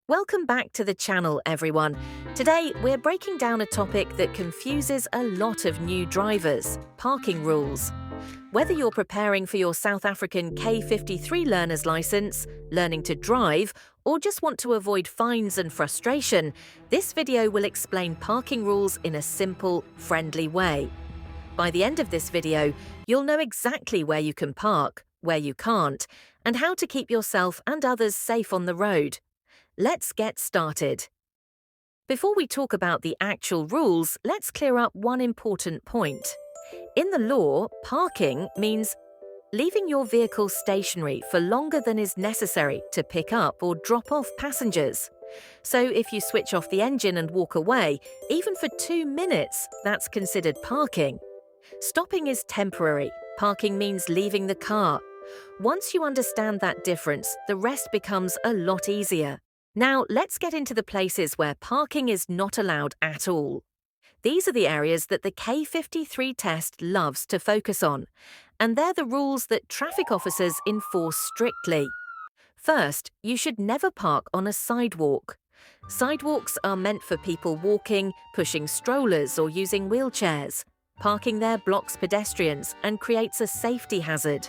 Welcome back to the channel, everyone. Today, we're breaking down a topic that confuses a lot of new drivers: parking rules. Whether you're preparing for your South African K53 learner's license, learning to drive, or just want to avoid fines and frustration, this video will explain parking rules in a simple, friendly way. By the end of this video, you'll know exactly where you can park, where you can't, and how to keep yourself and others safe on the road. Let's get started. Before we talk about the actual rules, let's clear up one important point. In the law, parking means leaving your vehicle stationary for longer than is necessary to pick up or drop off passengers. So if you switch off the engine and walk away, even for 2 minutes, that's considered parking. Stopping is temporary. Parking means leaving the car. Once you understand that difference, the rest becomes a lot easier. Now, let's get into the places where parking is not allowed at all. These are the areas that the K53 test loves to focus on, and they're the rules that traffic officers enforce strictly. First, you should never park on a sidewalk. Sidewalks are meant for people walking, pushing strollers, or using wheelchairs. Parking there blocks pedestrians and creates a safety hazard.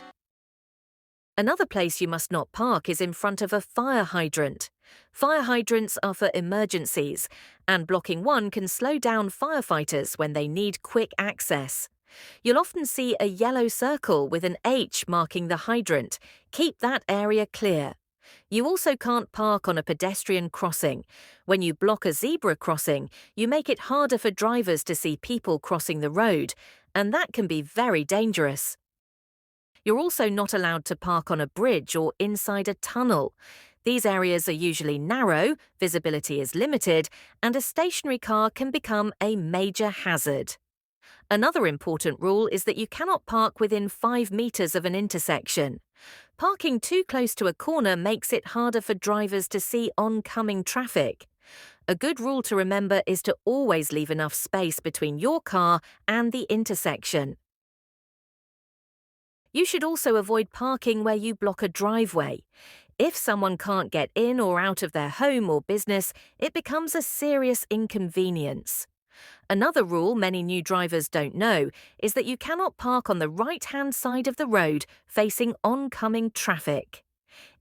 Another place you must not park is in front of a fire hydrant. Fire hydrants are for emergencies, and blocking one can slow down firefighters when they need quick access. You'll often see a yellow circle with an H marking the hydrant. Keep that area clear. You also can't park on a pedestrian crossing. When you block a zebra crossing, you make it harder for drivers to see people crossing the road, and that can be very dangerous. You're also not allowed to park on a bridge or inside a tunnel. These areas are usually narrow, visibility is limited, and a stationary car can become a major hazard. Another important rule is that you cannot park within 5 meters of an intersection. Parking too close to a corner makes it harder for drivers to see oncoming traffic. A good rule to remember is to always leave enough space between your car and the intersection. You should also avoid parking where you block a driveway. If someone can't get in or out of their home or business, it becomes a serious inconvenience. Another rule many new drivers don't know is that you cannot park on the right-hand side of the road facing oncoming traffic.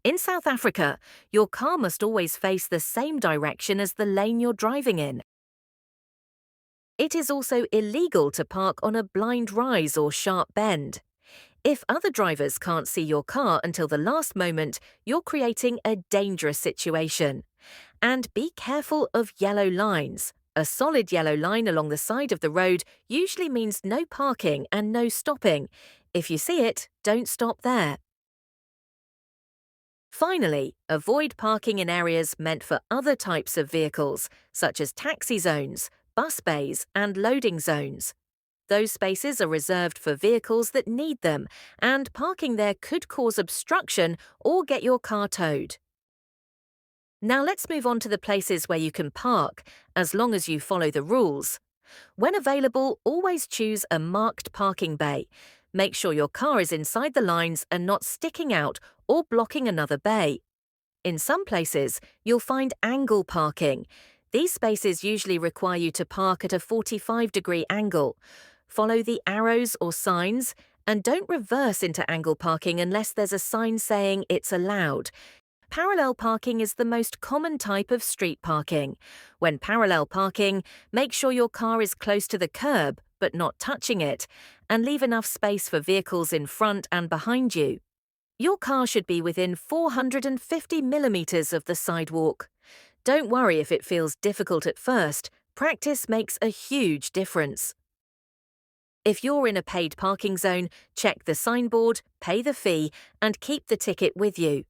In South Africa, your car must always face the same direction as the lane you're driving in. It is also illegal to park on a blind rise or sharp bend. If other drivers can't see your car until the last moment, you're creating a dangerous situation. And be careful of yellow lines. A solid yellow line along the side of the road usually means no parking and no stopping. If you see it, don't stop there. Finally, avoid parking in areas meant for other types of vehicles, such as taxi zones, bus bays, and loading zones. Those spaces are reserved for vehicles that need them, and parking there could cause obstruction or get your car towed. Now let's move on to the places where you can park, as long as you follow the rules. When available, always choose a marked parking bay. Make sure your car is inside the lines and not sticking out or blocking another bay. In some places, you'll find angle parking. These spaces usually require you to park at a 45-degree angle. Follow the arrows or signs, and don't reverse into angle parking unless there's a sign saying it's allowed. Parallel parking is the most common type of street parking. When parallel parking, make sure your car is close to the curb, but not touching it, and leave enough space for vehicles in front and behind you. Your car should be within 450 millimeters of the sidewalk. Don't worry if it feels difficult at first. Practice makes a huge difference. If you're in a paid parking zone, check the signboard, pay the fee, and keep the ticket with you.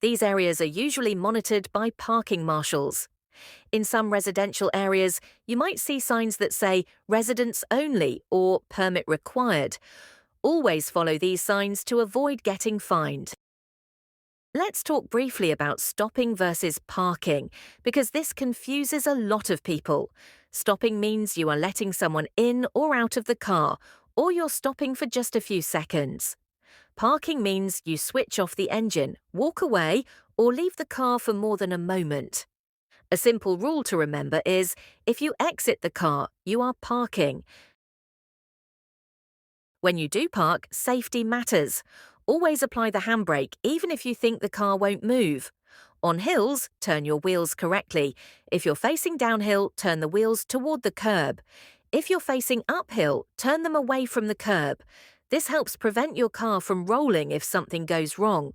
These areas are usually monitored by parking marshals. In some residential areas, you might see signs that say "residents only" or "permit required." Always follow these signs to avoid getting fined. Let's talk briefly about stopping versus parking, because this confuses a lot of people. Stopping means you are letting someone in or out of the car, or you're stopping for just a few seconds. Parking means you switch off the engine, walk away, or leave the car for more than a moment. A simple rule to remember is, if you exit the car, you are parking. When you do park, safety matters. Always apply the handbrake even if you think the car won't move. On hills, turn your wheels correctly. If you're facing downhill, turn the wheels toward the curb. If you're facing uphill, turn them away from the curb. This helps prevent your car from rolling if something goes wrong.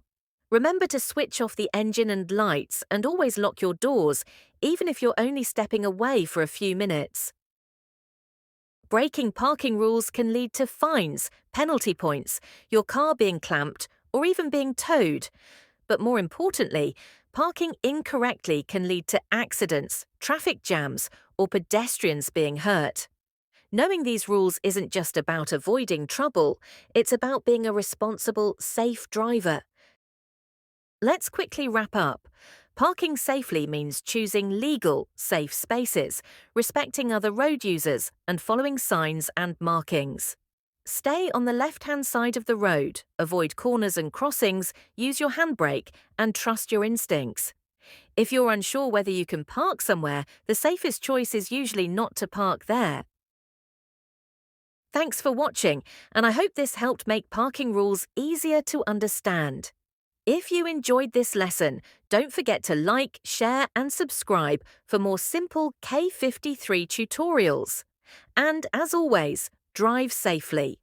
Remember to switch off the engine and lights and always lock your doors, even if you're only stepping away for a few minutes. Breaking parking rules can lead to fines, penalty points, your car being clamped, or even being towed. But more importantly, parking incorrectly can lead to accidents, traffic jams, or pedestrians being hurt. Knowing these rules isn't just about avoiding trouble, it's about being a responsible, safe driver. Let's quickly wrap up. Parking safely means choosing legal, safe spaces, respecting other road users, and following signs and markings. Stay on the left-hand side of the road, avoid corners and crossings, use your handbrake, and trust your instincts. If you're unsure whether you can park somewhere, the safest choice is usually not to park there. Thanks for watching, and I hope this helped make parking rules easier to understand. If you enjoyed this lesson, don't forget to like, share and subscribe for more simple K53 tutorials. And as always, drive safely.